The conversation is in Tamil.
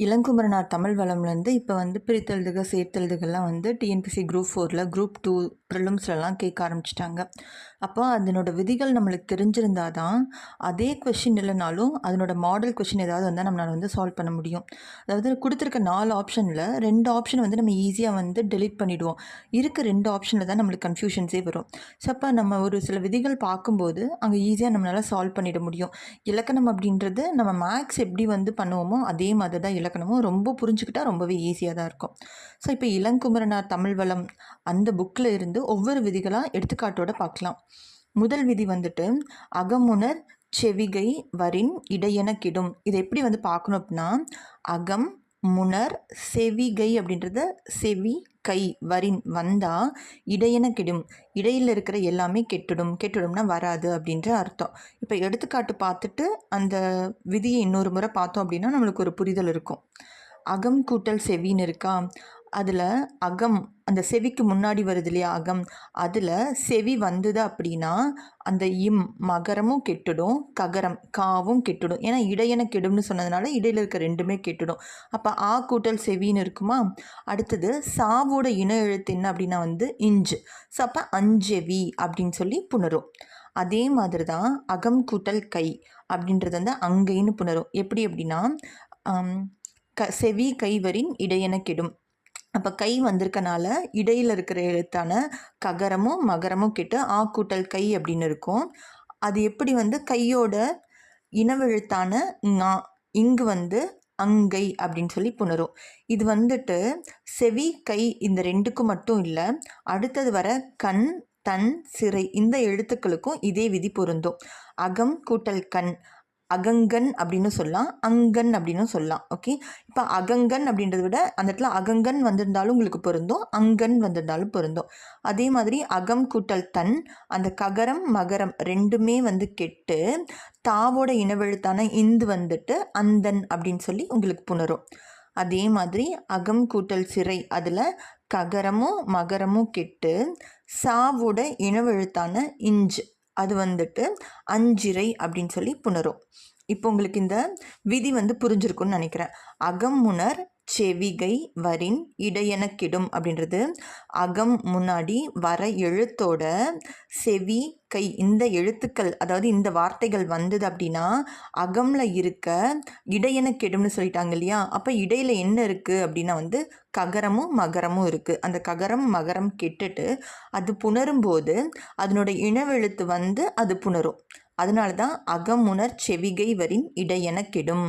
இளங்குமரனார் தமிழ் வளம்லேருந்து இப்போ வந்து பிரித்தெழுதுக சேர்த்தெழுதுகள்லாம் வந்து டிஎன்பிசி குரூப் 4ல் குரூப் 2 ப்ரிலிம்ஸ்லலாம் கேட்க ஆரம்பிச்சிட்டாங்க. அப்போ அதனோட விதிகள் நம்மளுக்கு தெரிஞ்சிருந்தா தான் அதே கொஷின் இல்லைனாலும் அதனோட மாடல் கொஷின் ஏதாவது வந்தால் நம்மளால் வந்து சால்வ் பண்ண முடியும். அதாவது கொடுத்துருக்க 4 ஆப்ஷனில் 2 ஆப்ஷன் வந்து நம்ம ஈஸியாக வந்து டெலீட் பண்ணிவிடுவோம். இருக்க 2 ஆப்ஷனில் தான் நம்மளுக்கு கன்ஃபியூஷன்ஸே வரும். ஸோ அப்போ நம்ம ஒரு சில விதிகள் பார்க்கும்போது அங்கே ஈஸியாக நம்மளால் சால்வ் பண்ணிட முடியும். இலக்கணம் அப்படின்றது நம்ம மேக்ஸ் எப்படி வந்து பண்ணுவோமோ அதே மாதிரி தான் இலக்கணமும் ரொம்ப புரிஞ்சுக்கிட்டா ரொம்பவே ஈஸியாக தான் இருக்கும். ஸோ இப்போ இளங்குமரனார் தமிழ் வளம் அந்த புக்கில் இருந்து ஒவ்வொரு விதிகளாக எடுத்துக்காட்டோட பார்க்கலாம். முதல் விதி வந்துட்டு அகமுனர் செவிகை வரின் இடையென கிடும். இதை எப்படி வந்து பார்க்கணும் அப்படின்னா, அகம் முனர் செவிகை அப்படின்றத செவி கை வரின் வந்தால் இடையென கெடும். இடையில் இருக்கிற எல்லாமே கெட்டுடும்னா வராது அப்படின்ற அர்த்தம். இப்போ எடுத்துக்காட்டு பார்த்துட்டு அந்த விதியை இன்னொரு முறை பார்த்தோம் அப்படின்னா நம்மளுக்கு ஒரு புரிதல் இருக்கும். அகம் கூட்டல் செவின்னு இருக்கா, அதில் அகம் அந்த செவிக்கு முன்னாடி வருது இல்லையா அகம், அதில் செவி வந்தது அப்படின்னா அந்த மகரமும் கெட்டுடும், ககரம் காவும் கெட்டுடும். ஏன்னா இடையென கெடும்னு சொன்னதுனால இடையில் இருக்க ரெண்டுமே கெட்டுடும். அப்போ ஆ கூட்டல் செவின்னு இருக்குமா. அடுத்தது சாவோட இன எழுத்து என்ன அப்படின்னா வந்து இஞ்சு. ஸோ அப்போ அஞ்செவி அப்படின்னு சொல்லி புணரும். அதே மாதிரி தான் அகம் கூட்டல் கை அப்படின்றது வந்து அங்கைன்னு புணரும். எப்படி அப்படின்னா செவி கைவரின் இடையென கெடும். அப்போ கை வந்திருக்கனால இடையில் இருக்கிற எழுத்தான ககரமும் மகரமும் கெட்டு ஆ கூட்டல் கை அப்படின்னு இருக்கும். அது எப்படி வந்து கையோட இனவெழுத்தான ஙா இங்கு வந்து அங்கை அப்படின்னு சொல்லி புணரும். இது வந்துட்டு செவி கை இந்த ரெண்டுக்கும் மட்டும் இல்லை, அடுத்தது வர கண் தன் சிறை இந்த எழுத்துக்களுக்கும் இதே விதி பொருந்தும். அகம் கூட்டல் கண் அகங்கன் அப்படின்னு சொல்லலாம், அங்கன் அப்படின்னு சொல்லலாம். ஓகே, இப்போ அகங்கன் அப்படின்றத விட அந்த இடத்துல அகங்கன் வந்திருந்தாலும் உங்களுக்கு பொருந்தும், அங்கன் வந்திருந்தாலும் பொருந்தும். அதே மாதிரி அகம் கூட்டல் தன் அந்த ககரம் மகரம் ரெண்டுமே வந்து கெட்டு தாவோட இனவெழுத்தான இந்து வந்துட்டு அந்தன் அப்படின்னு சொல்லி உங்களுக்கு புணரும். அதே மாதிரி அகம் கூட்டல் சிறை அதில் ககரமும் மகரமும் கெட்டு சாவோட இனவெழுத்தான இஞ்சு அது வந்துட்டு அஞ்சிரை அப்படின்னு சொல்லி புணரும். இப்போ உங்களுக்கு இந்த விதி வந்து புரிஞ்சிருக்குன்னு நினைக்கிறேன். அகமுனர் செவிகை வரின் இடையென கிடும் அப்படின்றது அகம் முன்னாடி வர எழுத்தோட செவி கை இந்த எழுத்துக்கள் அதாவது இந்த வார்த்தைகள் வந்தது அப்படின்னா அகம்ல இருக்க இடையென கெடும்னு சொல்லிட்டாங்க இல்லையா. அப்போ இடையில என்ன இருக்குது அப்படின்னா வந்து ககரமும் மகரமும் இருக்குது. அந்த ககரம் மகரம் கெட்டுட்டு அது புணரும்போது அதனோட இனவெழுத்து வந்து அது புணரும். அதனால தான் அகமுனர் செவிகை வரின் இடையென கெடும்.